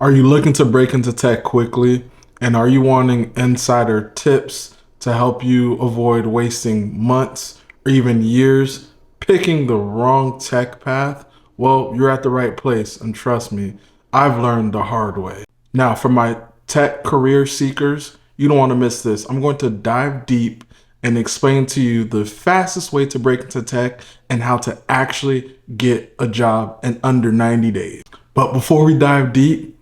Are you looking to break into tech quickly? And are you wanting insider tips to help you avoid wasting months or even years picking the wrong tech path? Well, you're at the right place, and trust me, I've learned the hard way. Now, for my tech career seekers, you don't want to miss this. I'm going to dive deep and explain to you the fastest way to break into tech and how to actually get a job in under 90 days. But before we dive deep,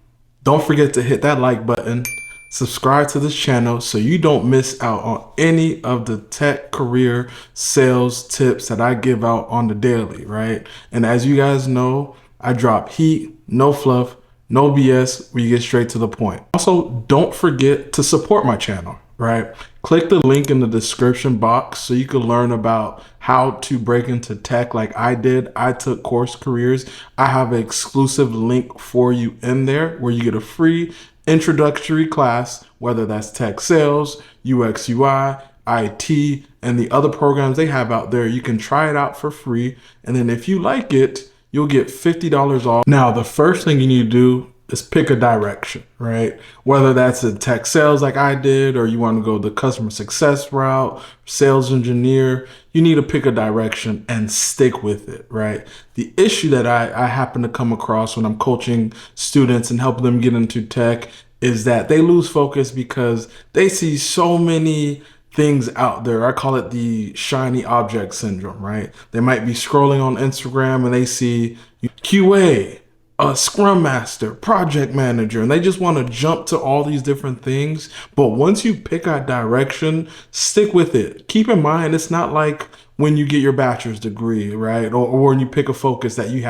don't forget to hit that like button, subscribe to this channel so you don't miss out on any of the tech career sales tips that I give out on the daily, right? And as you guys know, I drop heat, no fluff, no BS, we get straight to the point. Also, don't forget to support my channel, right? Click the link in the description box so you can learn about how to break into tech like I did. I took CourseCareers. I have an exclusive link for you in there where you get a free introductory class, whether that's tech sales, UX, UI, IT, and the other programs they have out there. You can try it out for free. And then if you like it, you'll get $50 off. Now, the first thing you need to do is pick a direction, right? Whether that's in tech sales like I did, or you want to go the customer success route, sales engineer, you need to pick a direction and stick with it, right? The issue that I happen to come across when I'm coaching students and helping them get into tech is that they lose focus because they see so many things out there. I call it the shiny object syndrome, right? They might be scrolling on Instagram and they see QA, a scrum master, project manager, and they just want to jump to all these different things. But once you pick a direction, stick with it. Keep in mind, it's not like when you get your bachelor's degree, right? Or when you pick a focus that you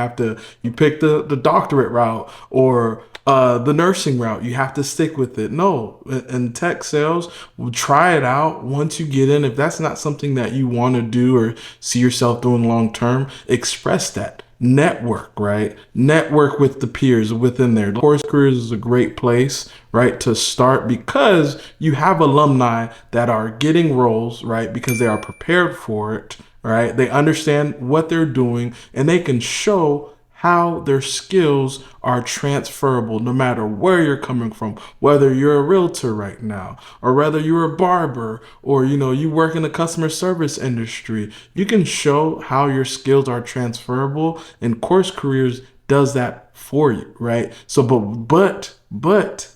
pick the doctorate route or the nursing route, you have to stick with it. No, in tech sales, try it out. Once you get in, if that's not something that you want to do or see yourself doing long term, express that. Network, right? Network with the peers within there. CourseCareers is a great place, right, to start because you have alumni that are getting roles, right, because they are prepared for it, right? They understand what they're doing and they can show how their skills are transferable no matter where you're coming from, whether you're a realtor right now or whether you're a barber or you work in the customer service industry. You can show how your skills are transferable, and CourseCareers does that for you, right? So but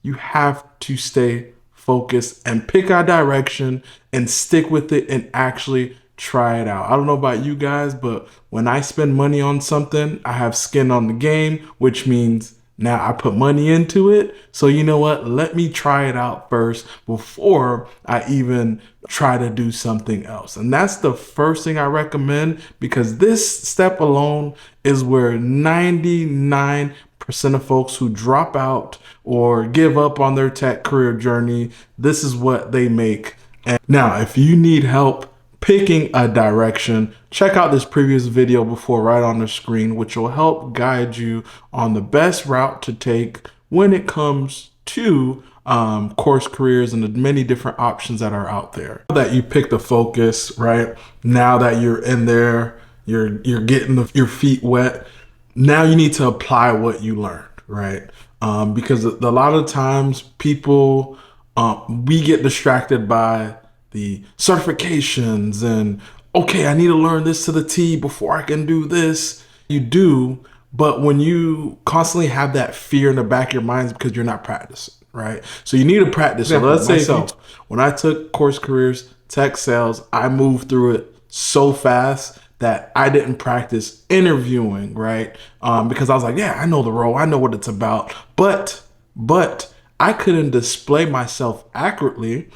you have to stay focused and pick a direction and stick with it and actually try it out. I don't know about you guys, but when I spend money on something, I have skin on the game, which means now I put money into it. So you know what? Let me try it out first before I even try to do something else. And that's the first thing I recommend, because this step alone is where 99% of folks who drop out or give up on their tech career journey, this is what they make. And now, if you need help picking a direction, check out this previous video before right on the screen, which will help guide you on the best route to take when it comes to CourseCareers and the many different options that are out there. Now that you pick the focus, right? Now that you're in there, you're getting your feet wet. Now you need to apply what you learned, right? Because a lot of times people, we get distracted by the certifications and, okay, I need to learn this to the T before I can do this. You do, but when you constantly have that fear in the back of your mind, because you're not practicing, right? So you need to practice. So let's say when I took CourseCareers tech sales, I moved through it so fast that I didn't practice interviewing, right? Because I was like, yeah, I know the role, I know what it's about, but I couldn't display myself accurately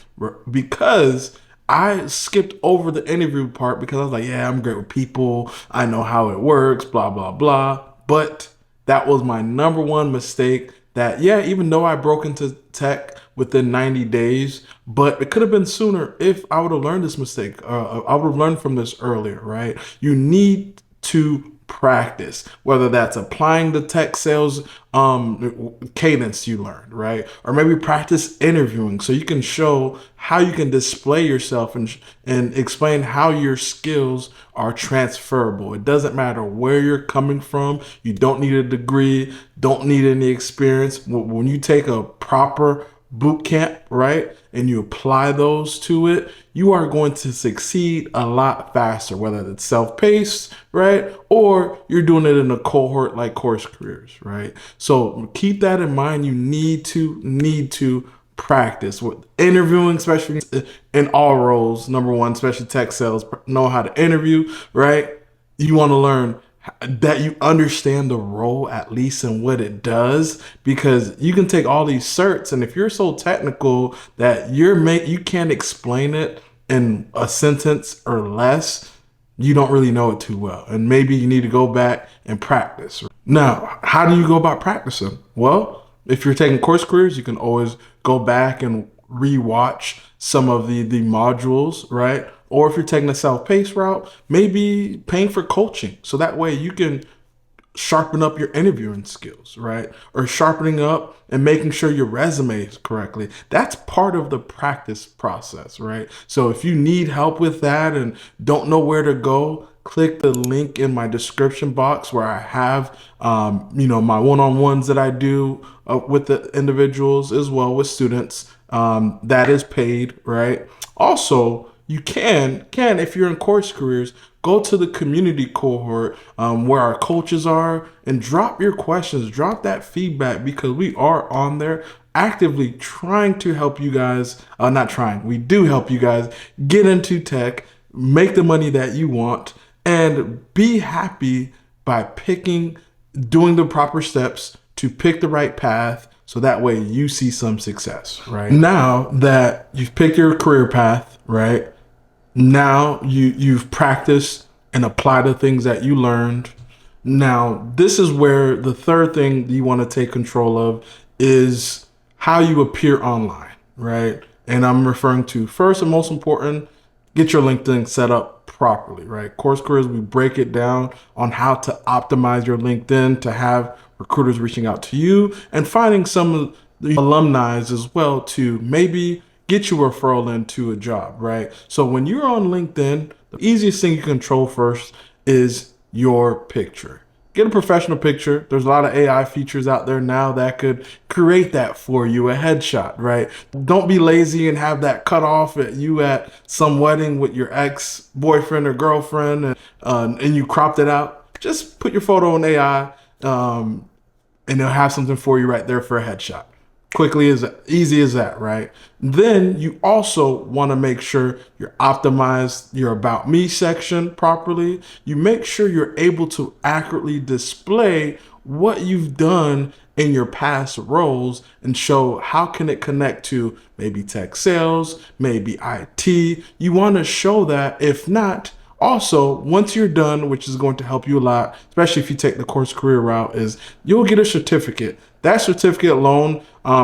because I skipped over the interview part because I was like, yeah, I'm great with people. I know how it works, blah, blah, blah. But that was my number one mistake that, yeah, even though I broke into tech within 90 days, but it could have been sooner if I would have learned this mistake. I would have learned from this earlier, right? You need to practice, whether that's applying the tech sales cadence you learned, right? Or maybe practice interviewing so you can show how you can display yourself and explain how your skills are transferable. It doesn't matter where you're coming from. You don't need a degree, don't need any experience. When you take a proper boot camp, right, and you apply those to it, you are going to succeed a lot faster, whether it's self-paced, right, or you're doing it in a cohort like CourseCareers, right? So keep that in mind. You need to practice with interviewing, especially in all roles. Number one, especially tech sales, know how to interview, right? You want to learn that you understand the role at least and what it does, because you can take all these certs, and if you're so technical that you can't explain it in a sentence or less, you don't really know it too well, and maybe you need to go back and practice. Now, how do you go about practicing? Well, if you're taking CourseCareers, you can always go back and rewatch some of the modules, right? Or if you're taking a self-paced route, maybe paying for coaching. So that way you can sharpen up your interviewing skills, right? Or sharpening up and making sure your resume is correctly. That's part of the practice process, right? So if you need help with that and don't know where to go, click the link in my description box where I have, my one-on-ones that I do with the individuals as well with students. That is paid, right? Also, you can, if you're in CourseCareers, go to the community cohort where our coaches are and drop your questions, drop that feedback, because we are on there actively trying to help you guys, we do help you guys get into tech, make the money that you want, and be happy by doing the proper steps to pick the right path, so that way you see some success, right? Now that you've picked your career path, right? Now you've practiced and applied the things that you learned. Now, this is where the third thing you want to take control of is how you appear online, right? And I'm referring to, first and most important, get your LinkedIn set up properly, right? CourseCareers, we break it down on how to optimize your LinkedIn to have recruiters reaching out to you and finding some of the alumni as well to maybe get you a referral into a job, right? So when you're on LinkedIn, the easiest thing you control first is your picture. Get a professional picture. There's a lot of AI features out there now that could create that for you, a headshot, right? Don't be lazy and have that cut off at some wedding with your ex-boyfriend or girlfriend and you cropped it out. Just put your photo in AI and they'll have something for you right there for a headshot. Quickly, as easy as that, right? Then you also want to make sure you're optimized your About Me section properly. You make sure you're able to accurately display what you've done in your past roles and show how can it connect to maybe tech sales, maybe IT. You want to show that. If not, also, once you're done, which is going to help you a lot, especially if you take the CourseCareer route, is you'll get a certificate. That certificate alone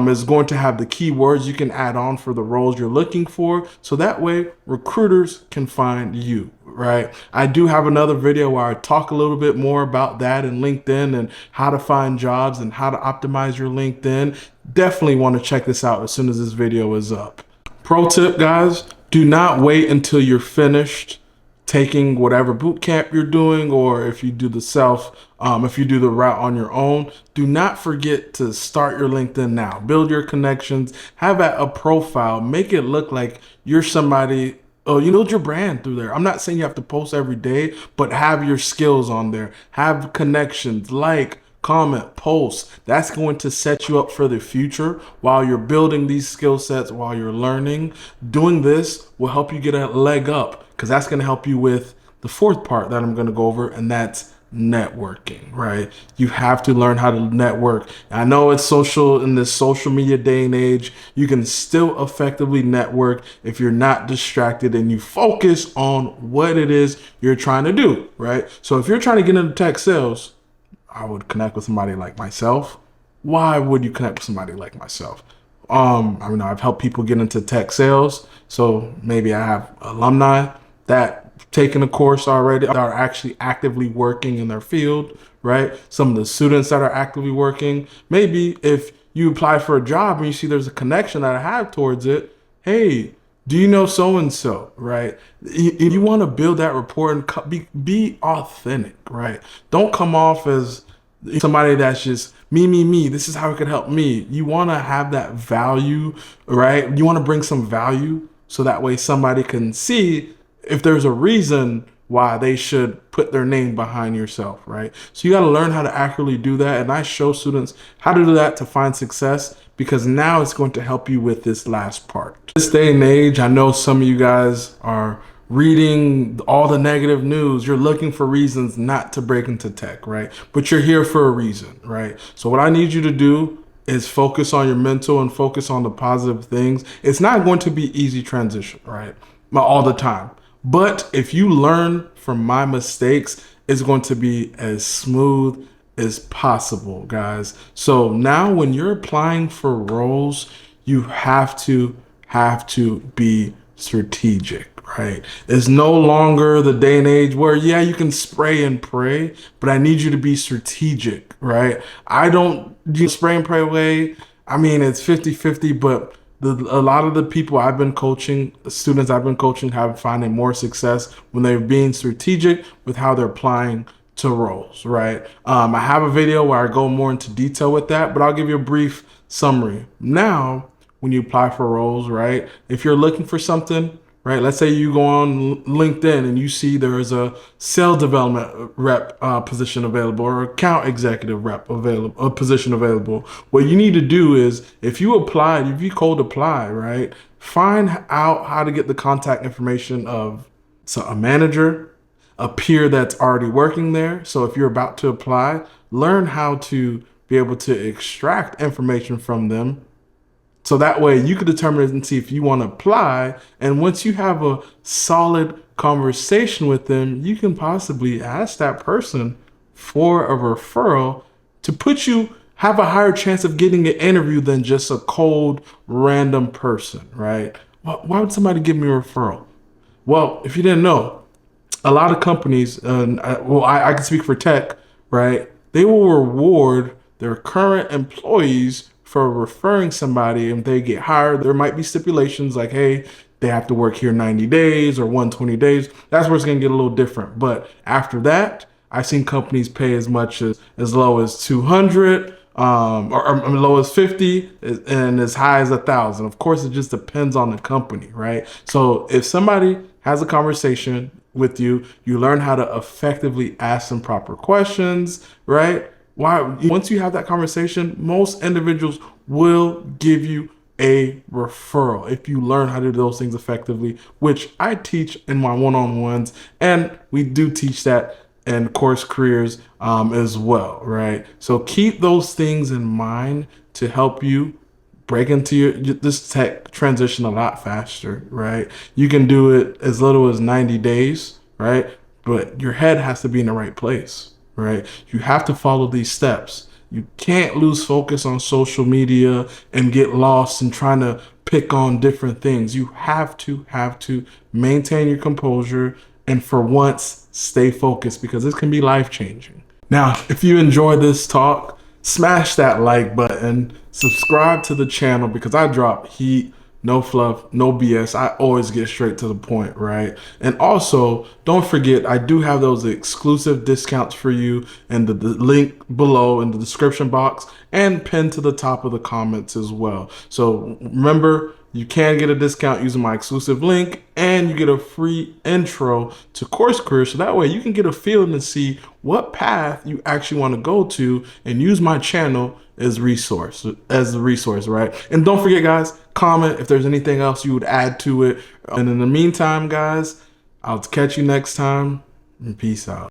is going to have the keywords you can add on for the roles you're looking for. So that way recruiters can find you, right? I do have another video where I talk a little bit more about that in LinkedIn and how to find jobs and how to optimize your LinkedIn. Definitely want to check this out as soon as this video is up. Pro tip, guys, do not wait until you're finished taking whatever boot camp you're doing, or if you do if you do the route on your own, do not forget to start your LinkedIn now. Build your connections, have a profile, make it look like you're somebody. You build your brand through there. I'm not saying you have to post every day, but have your skills on there. Have connections, comment, post. That's going to set you up for the future while you're building these skill sets, while you're learning. Doing this will help you get a leg up, because that's going to help you with the fourth part that I'm going to go over, and that's networking, right? You have to learn how to network. I know it's in this social media day and age, you can still effectively network if you're not distracted and you focus on what it is you're trying to do, right? So if you're trying to get into tech sales, I would connect with somebody like myself. Why would you connect with somebody like myself? I've helped people get into tech sales, so maybe I have alumni that taken a course already, that are actually actively working in their field, right? Some of the students that are actively working. Maybe if you apply for a job and you see there's a connection that I have towards it, hey, do you know so and so, right? You want to build that rapport and be authentic, right? Don't come off as somebody that's just me. This is how it could help me. You want to have that value, right? You want to bring some value so that way somebody can see if there's a reason why they should put their name behind yourself, right? So you got to learn how to accurately do that. And I show students how to do that to find success, because now it's going to help you with this last part. This day and age, I know some of you guys are reading all the negative news. You're looking for reasons not to break into tech, right? But you're here for a reason, right? So what I need you to do is focus on your mental and focus on the positive things. It's not going to be easy transition, right? All the time. But if you learn from my mistakes, it's going to be as smooth as possible, guys. So now when you're applying for roles, you have to be strategic, right? It's no longer the day and age where, yeah, you can spray and pray, but I need you to be strategic, right? I don't do spray and pray way. I mean, it's 50-50, but a lot of the people I've been coaching, students I've been coaching, have finding more success when they're being strategic with how they're applying to roles, right? I have a video where I go more into detail with that, but I'll give you a brief summary. Now, when you apply for roles, right? If you're looking for something, right? Let's say you go on LinkedIn and you see there's a sales development rep position available, or account executive rep available, a position available. What you need to do is, if you cold apply, right? Find out how to get the contact information of a manager, a peer that's already working there. So if you're about to apply, learn how to be able to extract information from them. So that way you can determine and see if you want to apply. And once you have a solid conversation with them, you can possibly ask that person for a referral to have a higher chance of getting an interview than just a cold random person, right? Why would somebody give me a referral? Well, if you didn't know, a lot of companies, I can speak for tech, right? They will reward their current employees for referring somebody. If they get hired, there might be stipulations like, hey, they have to work here 90 days or 120 days. That's where it's going to get a little different. But after that, I've seen companies pay as much as low as 200, or low as 50, and as high as 1,000. Of course, it just depends on the company, right? So if somebody has a conversation with you, you learn how to effectively ask them proper questions, right? Once you have that conversation, most individuals will give you a referral if you learn how to do those things effectively, which I teach in my one-on-ones, and we do teach that in CourseCareers as well, right? So keep those things in mind to help you break into this tech transition a lot faster, right? You can do it as little as 90 days, right? But your head has to be in the right place, right? You have to follow these steps. You can't lose focus on social media and get lost in trying to pick on different things. You have to maintain your composure, and for once, stay focused, because this can be life-changing. Now, if you enjoy this talk, smash that like button, subscribe to the channel, because I drop heat, no fluff, no BS. I always get straight to the point, right? And also, don't forget, I do have those exclusive discounts for you, and the link below in the description box and pinned to the top of the comments as well. So remember, you can get a discount using my exclusive link, and you get a free intro to CourseCareers. So that way you can get a feeling and see what path you actually want to go to, and use my channel as a resource, right? And don't forget, guys, comment if there's anything else you would add to it. And in the meantime, guys, I'll catch you next time, and peace out.